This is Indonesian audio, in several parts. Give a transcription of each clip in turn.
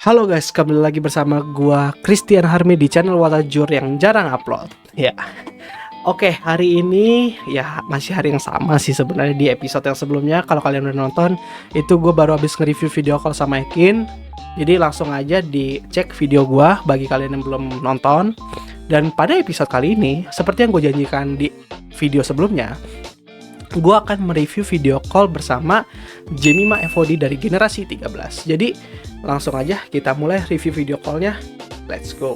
Halo guys, kembali lagi bersama gua Christian Harmi di channel Watajur yang jarang upload. Ya. Oke, hari ini ya masih hari yang sama sih sebenarnya di episode yang sebelumnya. Kalau kalian udah nonton, itu gue baru habis nge-review video call sama Ekin. Jadi langsung aja dicek video gua bagi kalian yang belum nonton. Dan pada episode kali ini, seperti yang gue janjikan di video sebelumnya, gue akan mereview video call bersama Jemima FOD dari generasi 13. Jadi langsung aja kita mulai review video callnya. Let's go.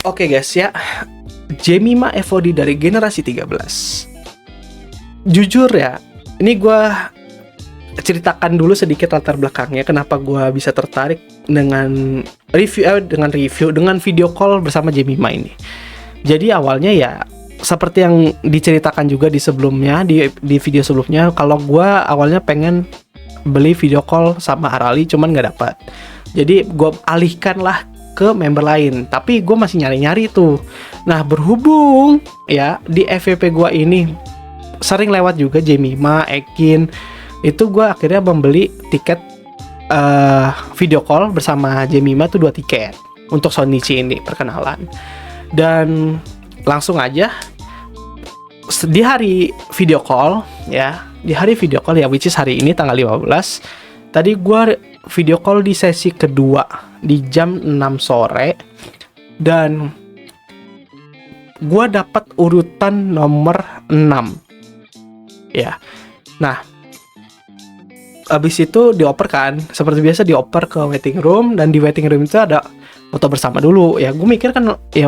Oke guys ya, Jemima FOD dari generasi 13. Jujur ya, ini gue ceritakan dulu sedikit latar belakangnya kenapa gue bisa tertarik dengan dengan video call bersama Jemima ini. Jadi awalnya ya seperti yang diceritakan juga di sebelumnya, di video sebelumnya, kalau gue awalnya pengen beli video call sama Arali cuman nggak dapat. Jadi gue alihkan lah ke member lain, tapi gue masih nyari-nyari tuh. Nah berhubung ya di FVP gue ini sering lewat juga Jemima, Ekin, itu gue akhirnya membeli tiket video call bersama Jemima tuh 2 tiket untuk Sonichi ini perkenalan. Dan langsung aja di hari video call ya, which is hari ini tanggal 15. Tadi gue video call di sesi kedua di jam 6 sore dan gue dapat urutan nomor 6 ya. Nah abis itu dioper kan, seperti biasa dioper ke waiting room, dan di waiting room itu ada foto bersama dulu. Ya gue mikir kan ya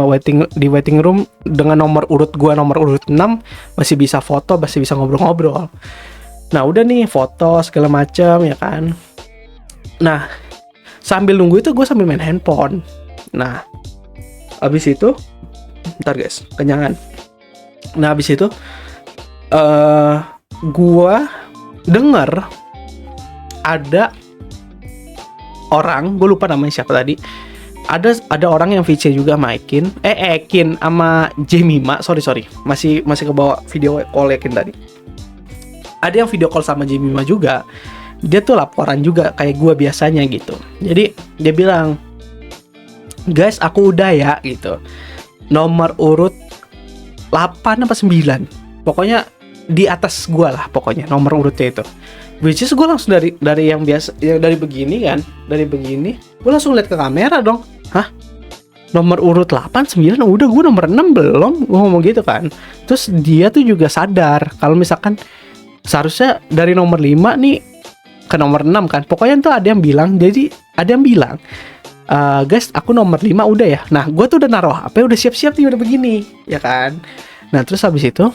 di waiting room dengan nomor urut gue nomor urut 6 masih bisa foto, masih bisa ngobrol-ngobrol. Nah udah nih foto segala macam ya kan. Nah sambil nunggu itu gue sambil main handphone. Nah abis itu bentar guys, kenyangan. Nah abis itu gue denger ada orang, gue lupa namanya siapa tadi. Ada orang yang VC juga sama Ekin sama Jemima, sorry masih ke bawah video call Ekin tadi. Ada yang video call sama Jemima juga. Dia tuh laporan juga kayak gue biasanya gitu. Jadi dia bilang, guys aku udah ya gitu, nomor urut 8 apa 9, pokoknya di atas gue lah pokoknya nomor urutnya itu. Which is gue langsung dari yang biasa ya, dari begini gue langsung lihat ke kamera dong. Hah? Nomor urut 8, 9 udah, gue nomor 6 belum? Gue ngomong gitu kan. Terus dia tuh juga sadar kalau misalkan seharusnya dari nomor 5 nih ke nomor 6 kan. Pokoknya tuh ada yang bilang, guys aku nomor 5 udah ya. Nah gue tuh udah naruh HP, udah siap-siap nih, udah begini ya kan. Nah terus habis itu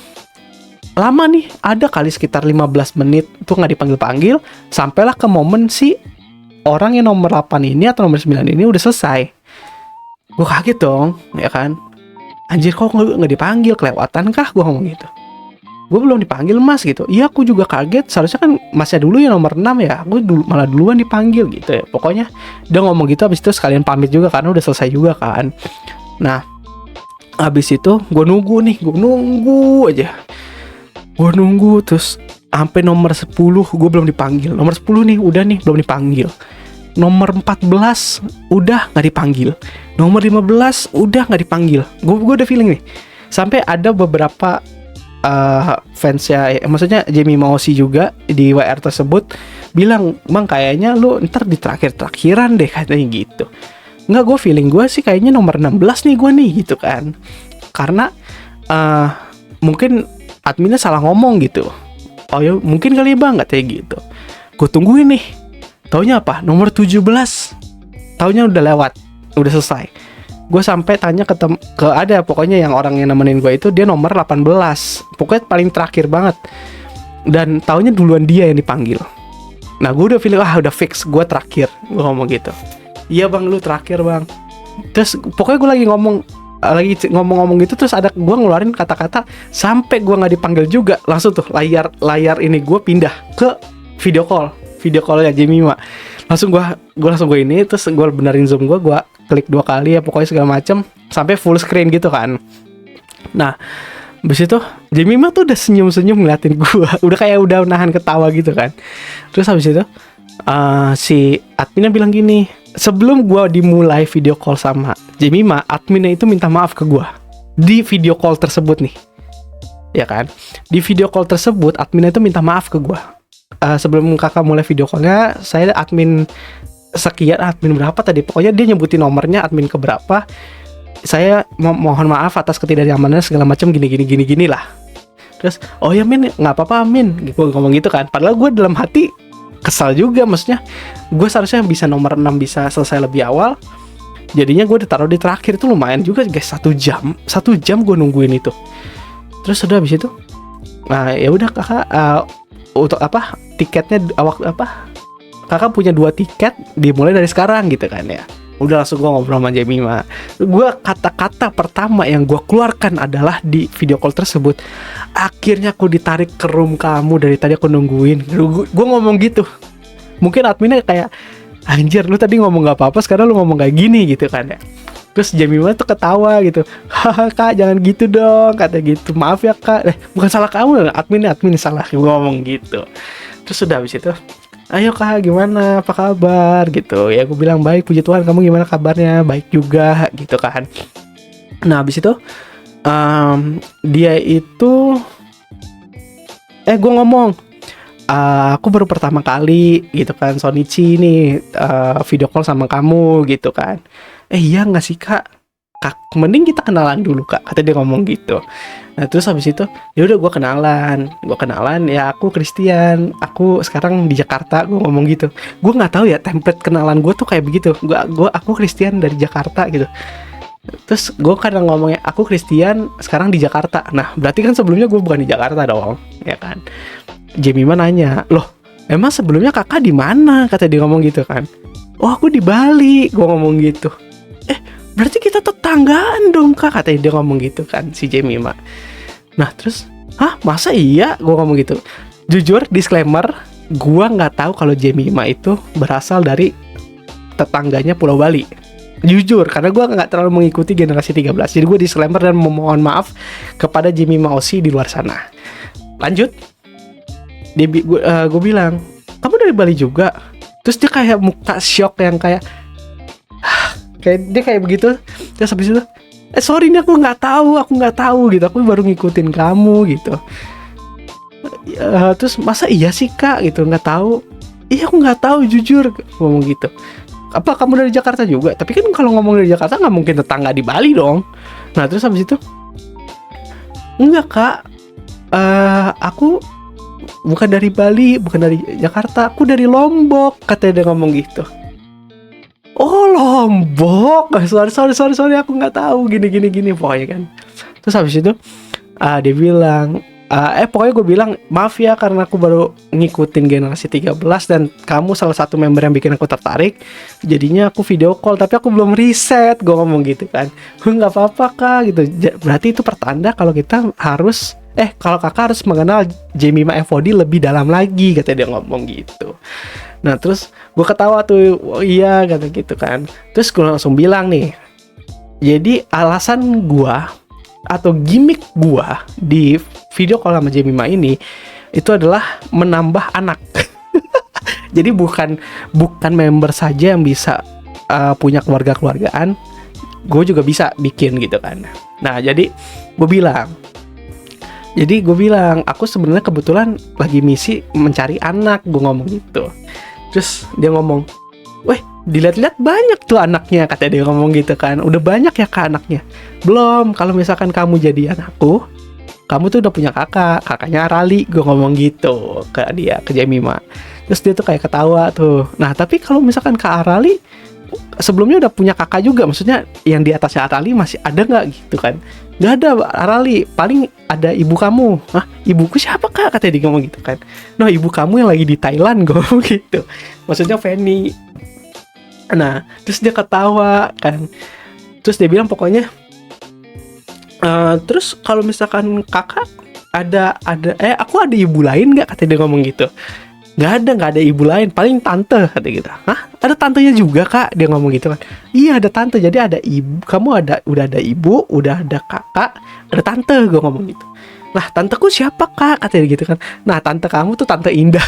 lama nih, ada kali sekitar 15 menit tuh nggak dipanggil-panggil, sampailah ke momen si orang yang nomor 8 ini atau nomor 9 ini udah selesai. Gue kaget dong ya kan, anjir kok nggak dipanggil, kelewatan kah, gue ngomong gitu. Gue belum dipanggil mas gitu. Iya aku juga kaget, seharusnya kan masnya dulu ya nomor 6 ya, gue malah duluan dipanggil gitu ya. Pokoknya dia ngomong gitu, habis itu sekalian pamit juga karena udah selesai juga kan. Nah habis itu gue nunggu aja. Gue nunggu terus sampai nomor 10 gue belum dipanggil. Nomor 10 nih udah nih belum dipanggil. Nomor 14 udah gak dipanggil. Nomor 15 udah gak dipanggil. Gue udah feeling nih. Sampai ada beberapa fansnya, maksudnya Jemima Osi juga di WR tersebut bilang, bang kayaknya lu ntar di terakhir-terakhiran deh katanya gitu. Nggak, gue feeling gue sih kayaknya nomor 16 nih gue nih gitu kan. Karena mungkin adminnya salah ngomong gitu. Oh ya mungkin kali bang, katanya gitu. Gue tungguin nih, taunya apa? Nomor 17. Taunya udah lewat, udah selesai. Gue sampai tanya ke ada pokoknya yang orang yang nemenin gue itu, dia nomor 18. Pokoknya paling terakhir banget. Dan taunya duluan dia yang dipanggil. Nah gue udah feeling, udah fix gue terakhir. Gue ngomong gitu. Iya bang, lu terakhir bang. Terus pokoknya gue lagi ngomong gitu, terus ada gue ngeluarin kata-kata sampai gue nggak dipanggil juga, langsung tuh layar ini gue pindah ke video call ya Jemima. Langsung gue ini, terus gue benerin zoom gue klik 2 kali ya pokoknya segala macem sampai full screen gitu kan. Nah abis itu Jemima tuh udah senyum-senyum ngeliatin gue, udah nahan ketawa gitu kan. Terus habis itu si adminnya bilang gini, sebelum gue dimulai video call sama Jemima, adminnya itu minta maaf ke gue di video call tersebut nih, ya kan? Di video call tersebut adminnya itu minta maaf ke gue. Sebelum kakak mulai video callnya, saya admin sekian, admin berapa tadi, pokoknya dia nyebutin nomornya, admin keberapa. Saya mohon maaf atas ketidaknyamanannya segala macam gini lah. Terus, oh ya Min, nggak apa-apa Min, gue ngomong gitu kan. Padahal gue dalam hati kesal juga, maksudnya gue seharusnya bisa nomor 6 bisa selesai lebih awal. Jadinya gue ditaruh di terakhir, itu lumayan juga guys, 1 jam gue nungguin itu. Terus udah habis itu, nah ya udah kakak, untuk apa tiketnya waktu apa, kakak punya 2 tiket, dimulai dari sekarang gitu kan ya. Udah langsung gue ngobrol sama Jemima. Gue kata-kata pertama yang gue keluarkan adalah di video call tersebut, akhirnya aku ditarik ke room kamu, dari tadi aku nungguin. Gue ngomong gitu. Mungkin adminnya kayak, anjir lu tadi ngomong gak apa-apa, sekarang lu ngomong kayak gini gitu kan ya. Terus Jemima tuh ketawa gitu, haha kak jangan gitu dong, kata gitu, maaf ya kak, bukan salah kamu, admin salah, gue ngomong gitu. Terus udah habis itu, ayo kak gimana, apa kabar gitu ya, gue bilang baik puji Tuhan, kamu gimana kabarnya, baik juga gitu kan. Nah habis itu dia itu gue ngomong, aku baru pertama kali gitu kan Sonichi nih video call sama kamu gitu kan. Iya nggak sih kak, mending kita kenalan dulu kak, kata dia ngomong gitu. Nah terus habis itu ya udah gue kenalan ya, aku Christian, aku sekarang di Jakarta, gue ngomong gitu. Gue nggak tahu ya template kenalan gue tuh kayak begitu, aku Christian dari Jakarta gitu. Terus gue kadang ngomongnya aku Christian sekarang di Jakarta. Nah berarti kan sebelumnya gue bukan di Jakarta dong, ya kan. Jemima nanya, loh emang sebelumnya kakak di mana, kata dia ngomong gitu kan. Oh aku di Bali, gue ngomong gitu. Berarti kita tetanggaan dong kak, katanya dia ngomong gitu kan si Jemima. Nah terus, hah masa iya, gue ngomong gitu. Jujur disclaimer, gue nggak tahu kalau Jemima itu berasal dari tetangganya Pulau Bali. Jujur, karena gue nggak terlalu mengikuti generasi 13. Jadi gue disclaimer dan memohon maaf kepada Jemima Osi di luar sana. Lanjut, gue bilang, kamu dari Bali juga? Terus dia kayak muka shock yang kayak dia kayak begitu. Terus habis itu, sorry nih aku nggak tahu gitu, aku baru ngikutin kamu gitu. Terus masa iya sih kak gitu, nggak tahu. Iya aku nggak tahu jujur, ngomong gitu. Apa kamu dari Jakarta juga? Tapi kan kalau ngomong dari Jakarta nggak mungkin tetangga di Bali dong. Nah terus habis itu, enggak kak, aku bukan dari Bali, bukan dari Jakarta, aku dari Lombok, katanya dia ngomong gitu. Oh Lombok, sorry aku nggak tahu gini pokoknya kan. Terus habis itu dia bilang, pokoknya gue bilang maaf ya karena aku baru ngikutin generasi 13 dan kamu salah satu member yang bikin aku tertarik, jadinya aku video call tapi aku belum riset, gue ngomong gitu kan. Nggak apa-apa kak gitu, berarti itu pertanda kalau kita harus kalau kakak harus mengenal Jemima FOD lebih dalam lagi, kata dia ngomong gitu. Nah terus gue ketawa tuh, oh iya kata gitu kan. Terus gue langsung bilang nih, jadi alasan gue atau gimmick gue di video call sama Jemima ini itu adalah menambah anak. Jadi bukan member saja yang bisa punya keluargaan, gue juga bisa bikin gitu kan. Nah jadi gue bilang aku sebenarnya kebetulan lagi misi mencari anak, gue ngomong gitu. Terus dia ngomong, weh dilihat-lihat banyak tuh anaknya, kata dia ngomong gitu kan. Udah banyak ya kak anaknya? Belum, kalau misalkan kamu jadi anakku, kamu tuh udah punya kakaknya Arali, gue ngomong gitu ke dia, ke Jemima. Terus dia tuh kayak ketawa tuh. Nah tapi kalau misalkan Kak Arali sebelumnya udah punya kakak juga, maksudnya yang di atasnya Arali masih ada nggak gitu kan? Nggak ada Arali, paling ada ibu kamu. Hah, ibuku siapa kak? Katanya dia ngomong gitu kan. Nah ibu kamu yang lagi di Thailand, gue ngomong gitu. Maksudnya Fanny. Nah terus dia ketawa kan. Terus dia bilang pokoknya terus kalau misalkan kakak aku ada ibu lain nggak? Katanya dia ngomong gitu. Nggak ada ibu lain, paling tante, kata gitu. Hah? Ada tantenya juga kak? Dia ngomong gitu kan. Iya ada tante, jadi ada ibu, udah ada ibu, udah ada kakak, ada tante, gue ngomong gitu. Lah tanteku siapa kak? Katanya gitu kan. Nah tante kamu tuh tante Indah.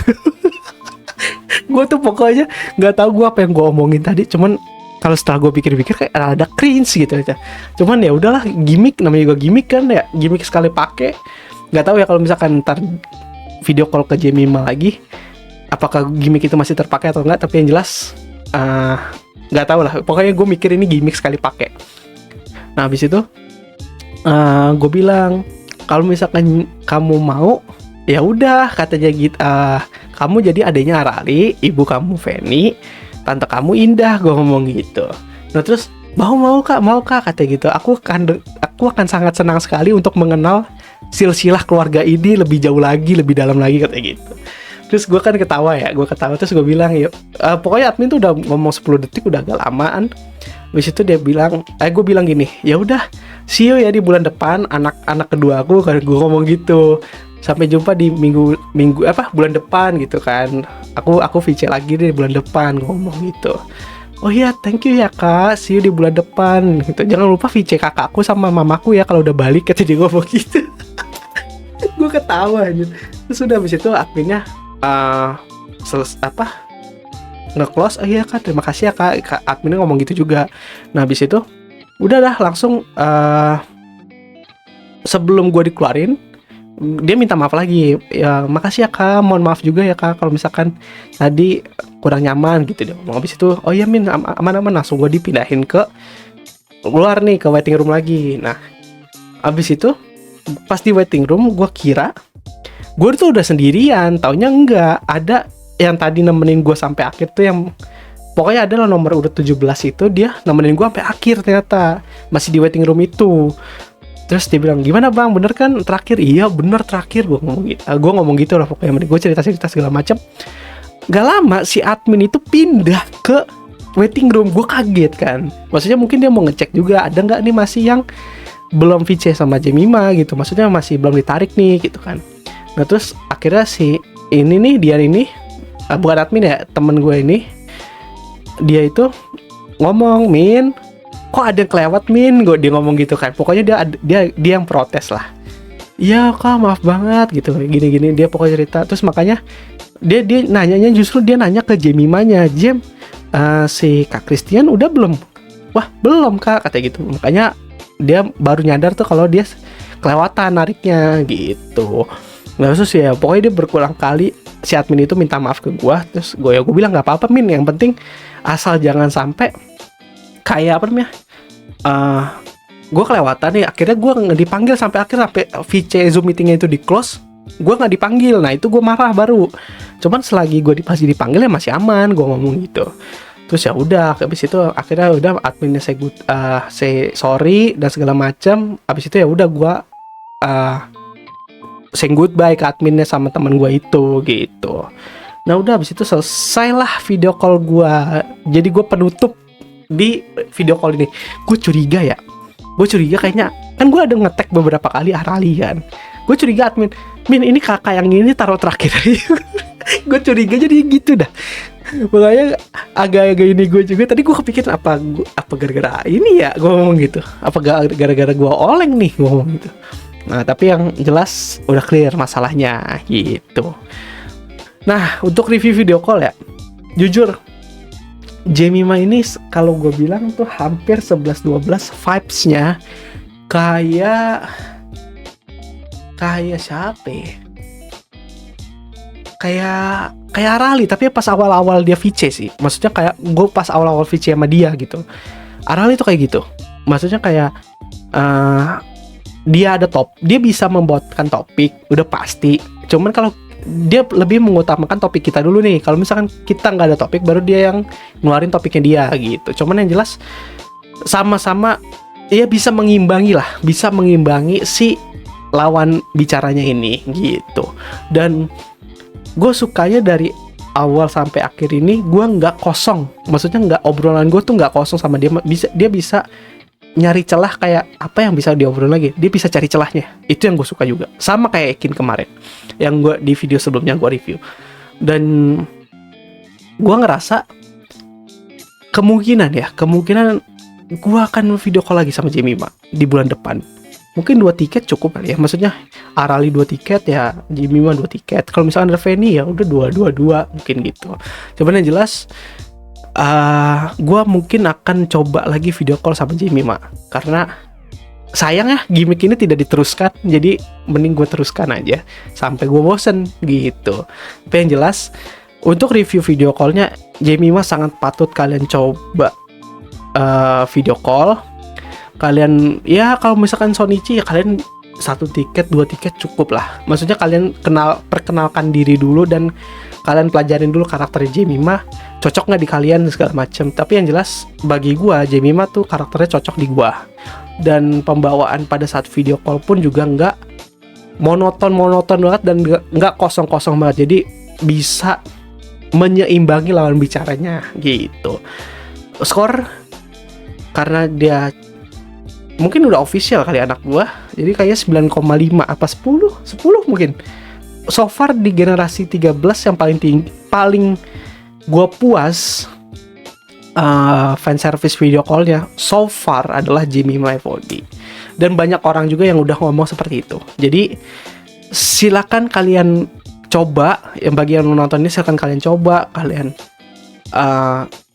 Gue tuh pokoknya nggak tahu gue apa yang gue omongin tadi, cuman kalau setelah gue pikir-pikir kayak ada cringe gitu aja. Cuman ya udahlah, gimmick, namanya juga gimmick kan ya, gimmick sekali pakai. Nggak tahu ya kalau misalkan ntar video call ke Jemima lagi, apakah gimmick itu masih terpakai atau enggak. Tapi yang jelas nggak tahu lah, pokoknya gue mikir ini gimmick sekali pakai. Nah habis itu gue bilang, kalau misalkan kamu mau, ya udah katanya gitu, kamu jadi adanya Arali, ibu kamu Feni, tante kamu Indah, gue ngomong gitu. Nah terus mau kak katanya gitu. Aku akan sangat senang sekali untuk mengenal silsilah keluarga ini lebih jauh lagi, lebih dalam lagi, katanya gitu. Terus gue kan ketawa terus gue bilang yuk, pokoknya admin tuh udah ngomong 10 detik udah agak lamaan. Habis itu dia bilang, gue bilang gini, ya udah see you ya di bulan depan, anak kedua aku, kan gue ngomong gitu. Sampai jumpa di bulan depan gitu kan. Aku VC lagi deh bulan depan, ngomong gitu. Oh iya, thank you ya kak, see you di bulan depan gitu. Jangan lupa VC kakakku sama mamaku ya kalau udah balik, kata dia ngomong gitu. Gue ketawa aja. Terus udah habis itu adminnya nge-close. Oh iya kak, terima kasih ya kak. Adminnya ngomong gitu juga. Nah habis itu udah dah langsung sebelum gue dikeluarin, dia minta maaf lagi. Ya makasih ya kak, mohon maaf juga ya kak kalau misalkan tadi kurang nyaman gitu. Dia ngomong. Habis itu oh iya Min, aman-aman, langsung gue dipindahin ke luar nih, ke waiting room lagi. Nah habis itu pas di waiting room, gue kira gue tuh udah sendirian, taunya enggak, ada yang tadi nemenin gue sampai akhir tuh, yang pokoknya adalah nomor urut 17 itu, dia nemenin gue sampai akhir, ternyata masih di waiting room itu. Terus dia bilang, gimana bang, bener kan terakhir? Iya bener terakhir, gue ngomong gitu lah pokoknya. Gue cerita segala macam. Gak lama si admin itu pindah ke waiting room. Gue kaget kan, maksudnya mungkin dia mau ngecek juga ada nggak nih masih yang belum VC sama Jemima gitu, maksudnya masih belum ditarik nih gitu kan. Nah terus akhirnya si dia bukan admin ya, temen gue ini, dia itu ngomong, Min, kok ada yang kelewat Min, dia ngomong gitu kan. Pokoknya dia yang protes lah. Iya kak, maaf banget gitu, gini dia pokoknya cerita. Terus makanya dia nanyanya, justru dia nanya ke Jemimanya, Jem, si kak Christian udah belum? Wah belum kak, katanya gitu. Makanya dia baru nyadar tuh kalau dia kelewatan nariknya gitu. Nah terus ya pokoknya dia berulang kali si admin itu minta maaf ke gue. Terus gue bilang nggak apa-apa Min, yang penting asal jangan sampai kayak apa namanya, gue kelewatan nih. Akhirnya gue nggak dipanggil sampai VC Zoom meetingnya itu di close, gue nggak dipanggil. Nah itu gue marah baru. Cuman selagi gue masih dipanggil ya masih aman, gue ngomong gitu. Terus ya udah, habis itu akhirnya udah adminnya say sorry dan segala macam. Habis itu ya udah gue say goodbye ke adminnya sama teman gue itu gitu. Nah udah habis itu selesai lah video call gue. Jadi gue penutup di video call ini. Gue curiga kayaknya, kan gue ada nge-tag beberapa kali Arali kan. Gue curiga admin, Min ini kakak yang ini taruh terakhir. Gue curiga jadi gitu dah. Makanya agak-agak ini gue juga. Tadi gue kepikiran apa gara-gara ini ya gue ngomong gitu, apa gara-gara gue oleng nih gue ngomong gitu. Nah tapi yang jelas udah clear masalahnya gitu. Nah untuk review video call ya, jujur Jemima ini kalau gue bilang tuh hampir 11-12 vibes-nya kayak siapa ya? Kayak Arali, tapi pas awal-awal dia VC sih. Maksudnya kayak gue pas awal-awal VC sama dia gitu. Arali tuh kayak gitu. Maksudnya kayak dia bisa membuatkan topik, udah pasti. Cuman kalau dia lebih mengutamakan topik kita dulu nih. Kalau misalkan kita nggak ada topik, baru dia yang ngeluarin topiknya dia gitu. Cuman yang jelas sama-sama ya bisa mengimbangi si lawan bicaranya ini gitu. Dan gue sukanya dari awal sampai akhir ini gue nggak kosong. Maksudnya obrolan gue tuh nggak kosong sama dia. Dia bisa nyari celah, kayak apa yang bisa diobrol lagi, dia bisa cari celahnya. Itu yang gue suka juga. Sama kayak Ekin kemarin yang gue di video sebelumnya gue review. Dan gue ngerasa kemungkinan gue akan video call lagi sama Jemima di bulan depan. mungkin 2 tiket cukup kali ya. Maksudnya Arali 2 tiket ya, Jimmy mah 2 tiket. Kalau misalkan ada Fanny ya udah 2 mungkin gitu. Cuman yang jelas gue mungkin akan coba lagi video call sama Jimmy mah, karena sayang ya gimmick ini tidak diteruskan, jadi mending gue teruskan aja sampai gue bosen gitu. Tapi yang jelas untuk review video callnya Jamie mah sangat patut kalian coba video call. Kalian ya kalau misalkan Sonichi ya kalian 1 tiket 2 tiket cukup lah. Maksudnya kalian perkenalkan diri dulu dan kalian pelajarin dulu karakter Jamie mah cocok nggak di kalian segala macem. Tapi yang jelas bagi gue Jamie mah tuh karakternya cocok di gue. Dan pembawaan pada saat video call pun juga nggak monoton banget dan nggak kosong banget, jadi bisa menyeimbangi lawan bicaranya gitu. Skor karena dia mungkin udah official kali anak gua, jadi kayaknya 9,5 apa 10 mungkin. So far di generasi 13 yang paling gua puas fan service video call-nya so far adalah Jimmy Maifodi. Dan banyak orang juga yang udah ngomong seperti itu. Jadi silakan kalian coba, yang bagi yang nonton ini silakan kalian coba, kalian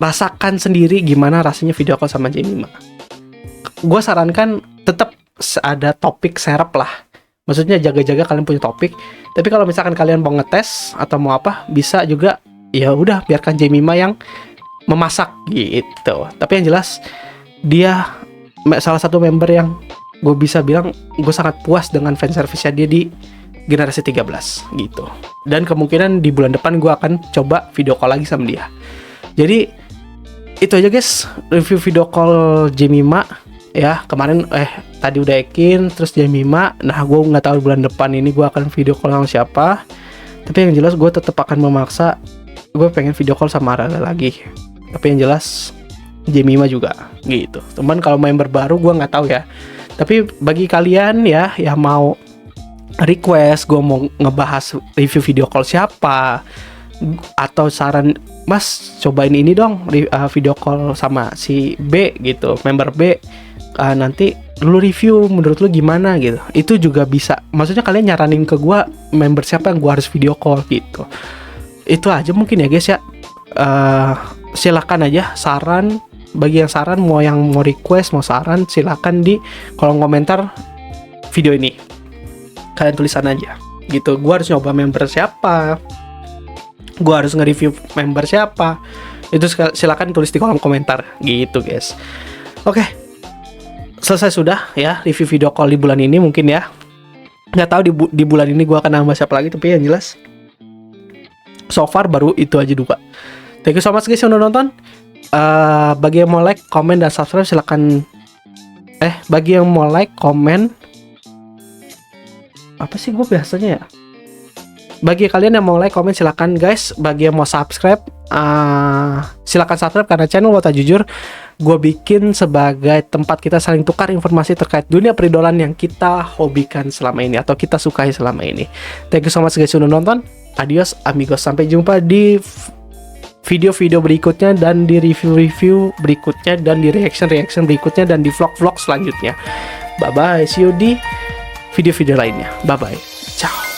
rasakan sendiri gimana rasanya video call sama Jimmy Ma. Gue sarankan tetap ada topik serap lah. Maksudnya jaga-jaga kalian punya topik. Tapi kalau misalkan kalian mau ngetes atau mau apa, bisa juga ya udah biarkan Jimmy Ma yang memasak gitu. Tapi yang jelas dia salah satu member yang gue bisa bilang gue sangat puas dengan fan service-nya dia di generasi 13 gitu. Dan kemungkinan di bulan depan gue akan coba video call lagi sama dia. Jadi itu aja guys review video call Jemima ya. Kemarin tadi udah Ekin terus Jemima. Nah gue nggak tahu bulan depan ini gue akan video call sama siapa. Tapi yang jelas gue tetap akan memaksa, gue pengen video call sama Arala lagi. Tapi yang jelas Jemima juga gitu. Cuman kalau member baru gue nggak tahu ya. Tapi bagi kalian ya yang mau request gue mau ngebahas review video call siapa, atau saran mas cobain ini dong video call sama si B gitu, member B, nanti lu review menurut lu gimana gitu, itu juga bisa. Maksudnya kalian nyaranin ke gue member siapa yang gue harus video call gitu. Itu aja mungkin ya guys ya. Silakan aja saran, bagi yang saran mau request mau saran silakan di kolom komentar video ini, kalian tulisan aja gitu. Gue harus nyoba member siapa, gue harus nge-review member siapa, itu silakan tulis di kolom komentar gitu guys. Oke, selesai sudah ya review video call di bulan ini. Mungkin ya nggak tahu di bulan ini gue akan nambah siapa lagi, tapi yang jelas so far baru itu aja dua. Thank you so much guys yang udah nonton. Bagi yang mau like, comment, dan subscribe silakan. Bagi yang mau like, comment, apa sih gue biasanya ya? Bagi kalian yang mau like, comment silakan guys. Bagi yang mau subscribe, silakan subscribe karena channel Wata Jujur gue bikin sebagai tempat kita saling tukar informasi terkait dunia peridolan yang kita hobikan selama ini atau kita sukai selama ini. Thank you so much guys yang udah nonton. Adios amigos, sampai jumpa di video-video berikutnya dan di review-review berikutnya dan di reaction-reaction berikutnya dan di vlog-vlog selanjutnya. Bye bye, see you di video-video lainnya. Bye bye, ciao.